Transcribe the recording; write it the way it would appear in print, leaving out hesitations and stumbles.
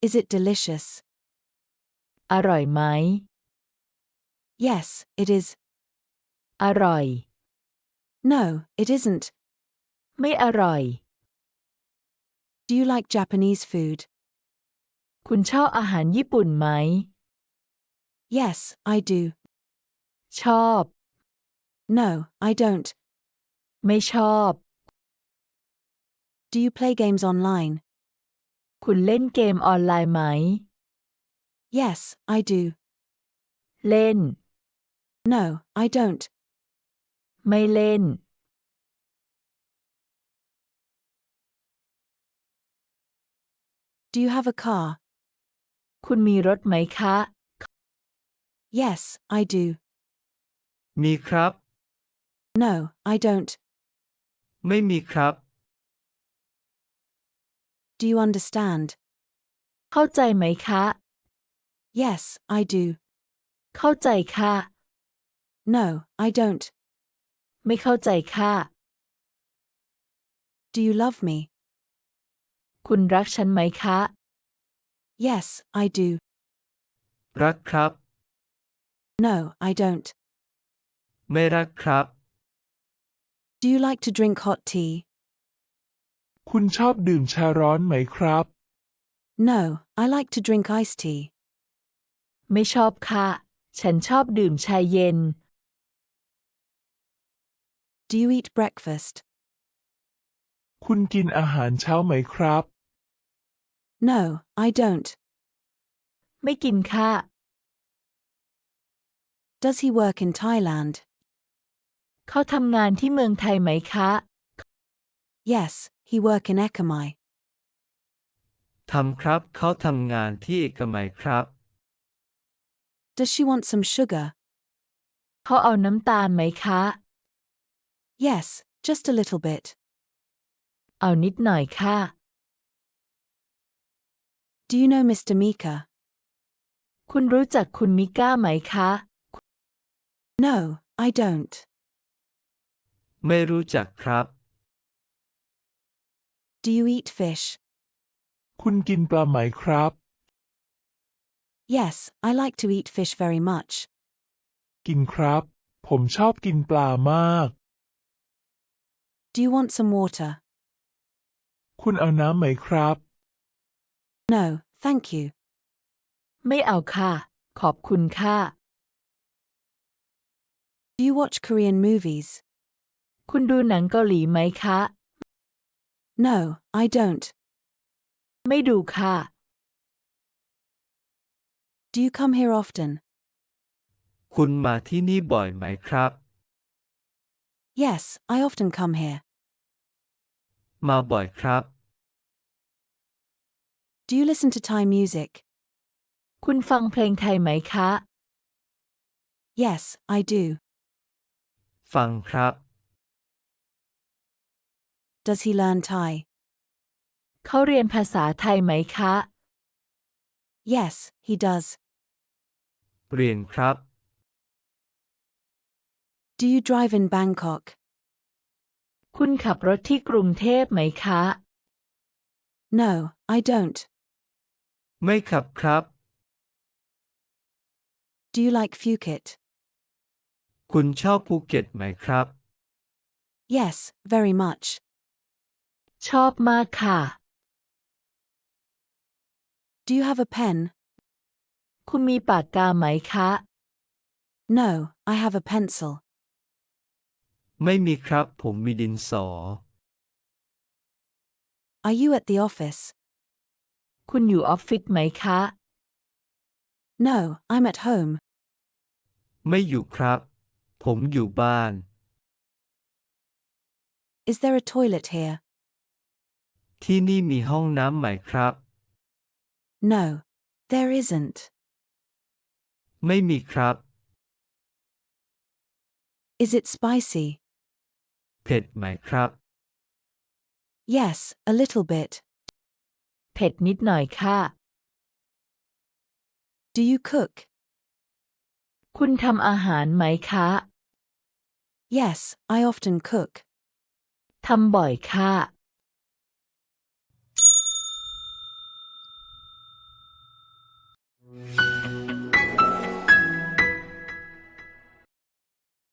Is it delicious? อร่อยไหม Yes, it is. อร่อย No, it isn't. ไม่อร่อย Do you like Japanese food? คุณชอบอาหารญี่ปุ่นไหม Yes, I do. ชอบ No, I don't. ไม่ชอบ Do you play games online? คุณเล่นเกมออนไลน์ไหม Yes, I do. เล่น No, I don't. ไม่เล่น Do you have a car? คุณมีรถไหมคะ Yes, I do. มีครับ No, I don't. ไม่มีครับ Do you understand? เข้าใจไหมคะ Yes, I do. เข้าใจค่ะ No, I don't. ไม่เข้าใจค่ะ Do you love me? คุณรักฉันไหมคะ Yes, I do. รักครับ No, I don't. ไม่รักครับ Do you like to drink hot tea? คุณชอบดื่มชาร้อนไหมครับ No, I like to drink iced tea. ไม่ชอบค่ะ ฉันชอบดื่มชาเย็น Do you eat breakfast? คุณกินอาหารเช้าไหมครับ No, I don't. ไม่กินค่ะ Does he work in Thailand? เขาทำงานที่เมืองไทยไหมคะ Yes, he work in Ekamai. ทำครับ เขาทำงานที่เอกมัยครับ Does she want some sugar? เขาเอาน้ำตาลไหมคะ Yes, just a little bit. เอานิดหน่อยค่ะ Do you know Mr. Mika? คุณรู้จักคุณมิก้าไหมคะ No, I don't. ไม่รู้จักครับ Do you eat fish? คุณกินปลาไหมครับ Yes, I like to eat fish very much. กินครับ ผมชอบกินปลามาก Do you want some water? คุณเอาน้ำไหมครับ No, thank you. ไม่เอาค่ะ ขอบคุณค่ะ Do you watch Korean movies? คุณดูหนังเกาหลีไหมคะ No, I don't. ไม่ดูค่ะ Do you come here often? คุณมาที่นี่บ่อยไหมครับ Yes, I often come here. มาบ่อยครับ Do you listen to Thai music? คุณฟังเพลงไทยไหมคะ Yes, I do. ฟังครับ Does he learn Thai? เขาเรียนภาษาไทยไหมคะ Yes, he does. เรียนครับ Do you drive in Bangkok? คุณขับรถที่กรุงเทพไหมคะ No, I don't. ไม่ขับครับ Do you like Phuket? คุณชอบภูเก็ตไหมครับ Yes, very much. ชอบมากค่ะ Do you have a pen? คุณมีปากกาไหมคะ No, I have a pencil. ไม่มีครับ ผมมีดินสอ Are you at the office? คุณอยู่ออฟฟิศไหมคะ No, I'm at home. ไม่อยู่ครับ ผมอยู่บ้าน Is there a toilet here? ที่นี่มีห้องน้ำไหมครับ No, there isn't. ไม่มีครับ Is it spicy? เผ็ดไหมครับ Yes, a little bit. เผ็ดนิดหน่อยค่ะ Do you cook? คุณทำอาหารไหมคะ Yes, I often cook. ทำบ่อยค่ะ